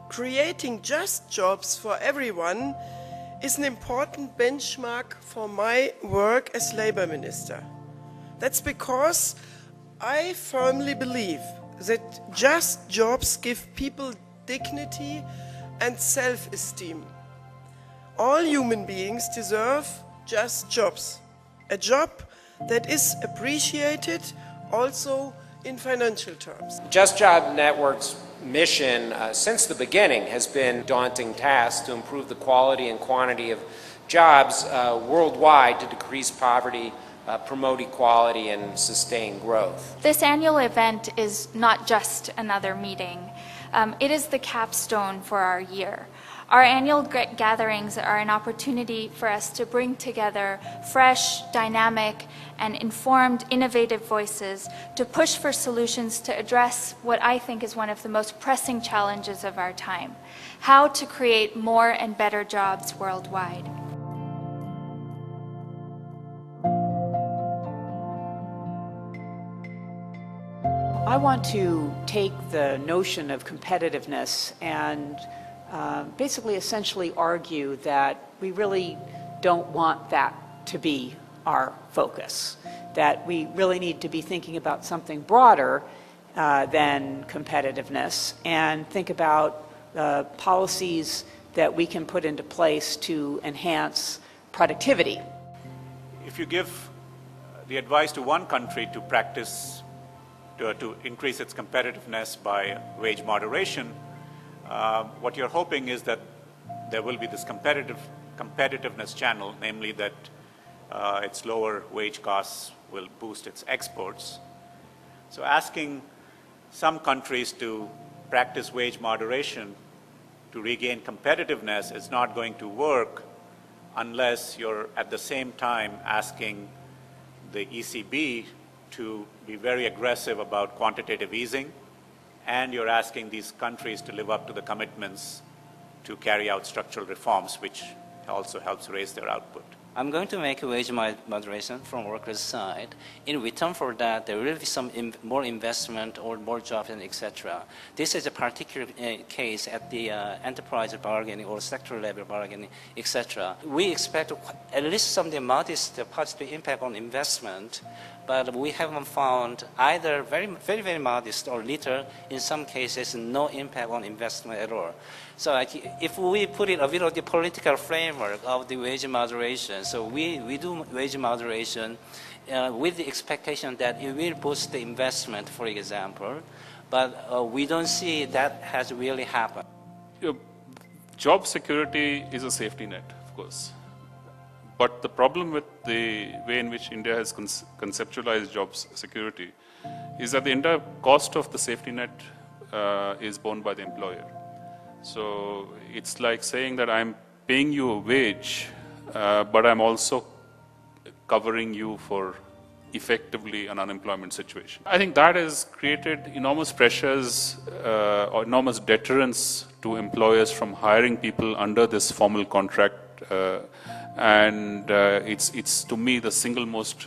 creating just jobs for everyone is an important benchmark for my work as Labour Minister. That's because I firmly believe that just jobs give people dignity and self-esteem. All human beings deserve just jobs, a job that is appreciated also in financial terms. JustJobs Network's mission since the beginning has been a daunting task to improve the quality and quantity of jobs worldwide to decrease poverty, promote equality, and sustain growth. This annual event is not just another meeting. It is the capstone for our year. Our annual gatherings are an opportunity for us to bring together fresh, dynamic, and informed, innovative voices to push for solutions to address what I think is one of the most pressing challenges of our time: how to create more and better jobs worldwide. I want to take the notion of competitiveness and basically essentially argue that we really don't want that to be our focus, that we really need to be thinking about something broader than competitiveness and think about policies that we can put into place to enhance productivity. If you give the advice to one country to practice to increase its competitiveness by wage moderation, what you're hoping is that there will be this competitiveness channel, namely that its lower wage costs will boost its exports. So asking some countries to practice wage moderation to regain competitiveness is not going to work unless you're at the same time asking the ECB to be very aggressive about quantitative easing, and you're asking these countries to live up to the commitments to carry out structural reforms, which also helps raise their output. I'm going to make a wage moderation from workers' side. In return for that, there will be some more investment or more jobs and etc. This is a particular case at the enterprise bargaining or sector level bargaining, etc. We expect at least some modest positive impact on investment, but we haven't found either very modest or little, in some cases no impact on investment at all. So if we put in a bit of the political framework of the wage moderation, so we do wage moderation with the expectation that it will boost the investment, for example, but we don't see that has really happened. Job security is a safety net, of course. But the problem with the way in which India has conceptualized job security is that the entire cost of the safety net is borne by the employer. So it's like saying that I'm paying you a wage, but I'm also covering you for effectively an unemployment situation. I think that has created enormous pressures or enormous deterrence to employers from hiring people under this formal contract. And it's to me the single most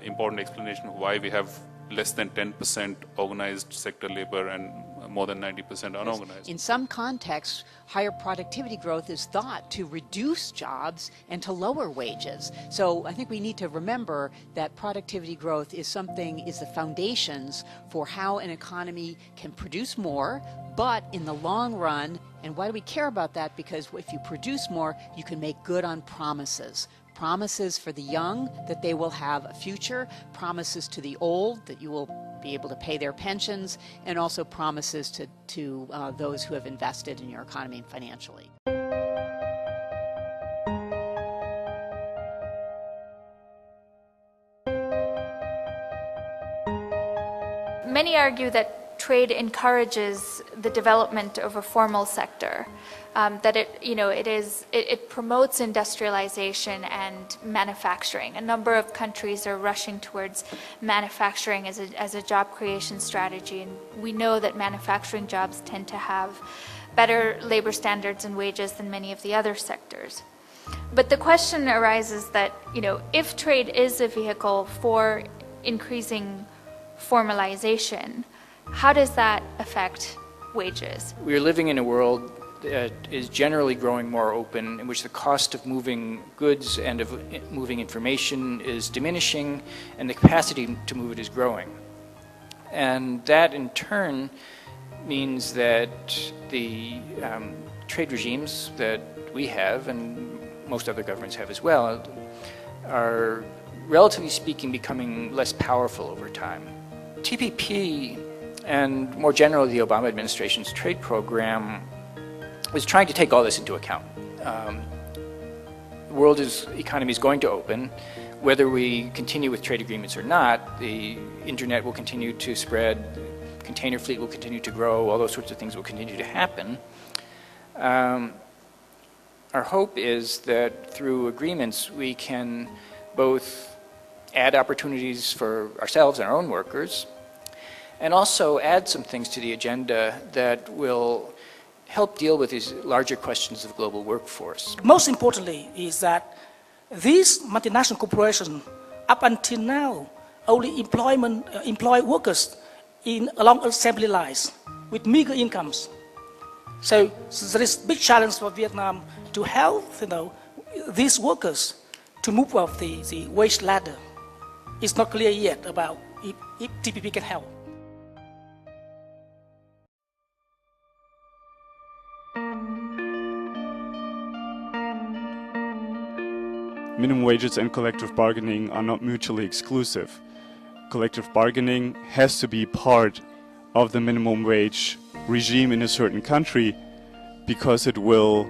important explanation of why we have less than 10% organized sector labor and more than 90% unorganized. In some contexts, higher productivity growth is thought to reduce jobs and to lower wages. So I think we need to remember that productivity growth is the foundations for how an economy can produce more, but in the long run, and why do we care about that? Because if you produce more, you can make good on promises. Promises for the young that they will have a future, promises to the old that you will be able to pay their pensions, and also promises to those who have invested in your economy financially. Many argue that trade encourages the development of a formal sector, that it promotes industrialization and manufacturing. A number of countries are rushing towards manufacturing as a job creation strategy, and we know that manufacturing jobs tend to have better labor standards and wages than many of the other sectors. But the question arises that, if trade is a vehicle for increasing formalization, how does that affect wages. We are living in a world that is generally growing more open, in which the cost of moving goods and of moving information is diminishing, and the capacity to move it is growing. And that in turn means that the trade regimes that we have, and most other governments have as well, are relatively speaking becoming less powerful over time. TPP and more generally the Obama administration's trade program was trying to take all this into account. The world's economy is going to open. Whether we continue with trade agreements or not, the internet will continue to spread, container fleet will continue to grow, all those sorts of things will continue to happen. Our hope is that through agreements we can both add opportunities for ourselves and our own workers, and also add some things to the agenda that will help deal with these larger questions of global workforce. Most importantly is that these multinational corporations, up until now, only employ workers along assembly lines with meager incomes. So there is a big challenge for Vietnam to help these workers to move up the wage ladder. It's not clear yet about if TPP can help. Minimum wages and collective bargaining are not mutually exclusive. Collective bargaining has to be part of the minimum wage regime in a certain country because it will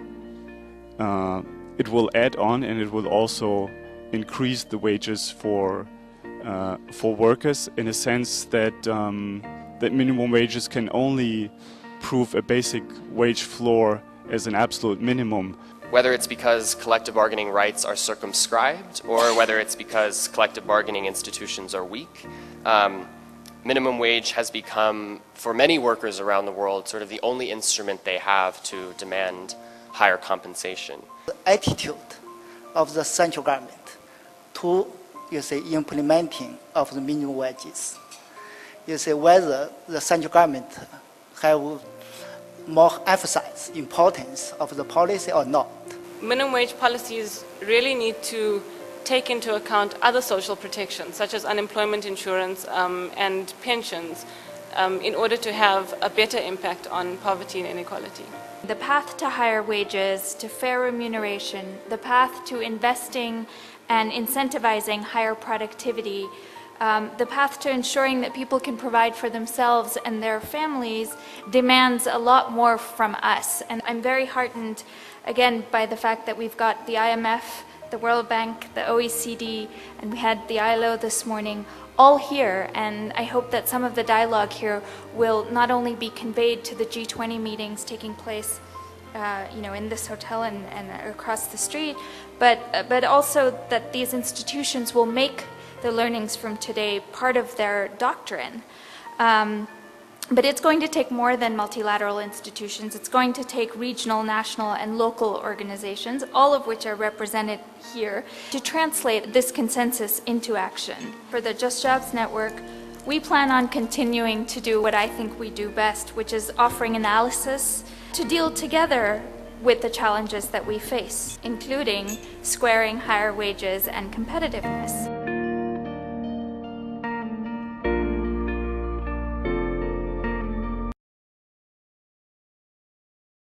add on, and it will also increase the wages for workers, in a sense that that minimum wages can only prove a basic wage floor as an absolute minimum. Whether it's because collective bargaining rights are circumscribed or whether it's because collective bargaining institutions are weak, minimum wage has become, for many workers around the world, sort of the only instrument they have to demand higher compensation. The attitude of the central government to, implementing of the minimum wages. Whether the central government have more emphasize importance of the policy or not. Minimum wage policies really need to take into account other social protections, such as unemployment insurance and pensions, in order to have a better impact on poverty and inequality. The path to higher wages, to fair remuneration, the path to investing and incentivizing higher productivity, the path to ensuring that people can provide for themselves and their families demands a lot more from us. And I'm very heartened, again, by the fact that we've got the IMF, the World Bank, the OECD, and we had the ILO this morning, all here. And I hope that some of the dialogue here will not only be conveyed to the G20 meetings taking place in this hotel and across the street, but also that these institutions will make the learnings from today part of their doctrine. But it's going to take more than multilateral institutions. It's going to take regional, national, and local organizations, all of which are represented here, to translate this consensus into action. For the Just Jobs Network, we plan on continuing to do what I think we do best, which is offering analysis to deal together with the challenges that we face, including squaring higher wages and competitiveness.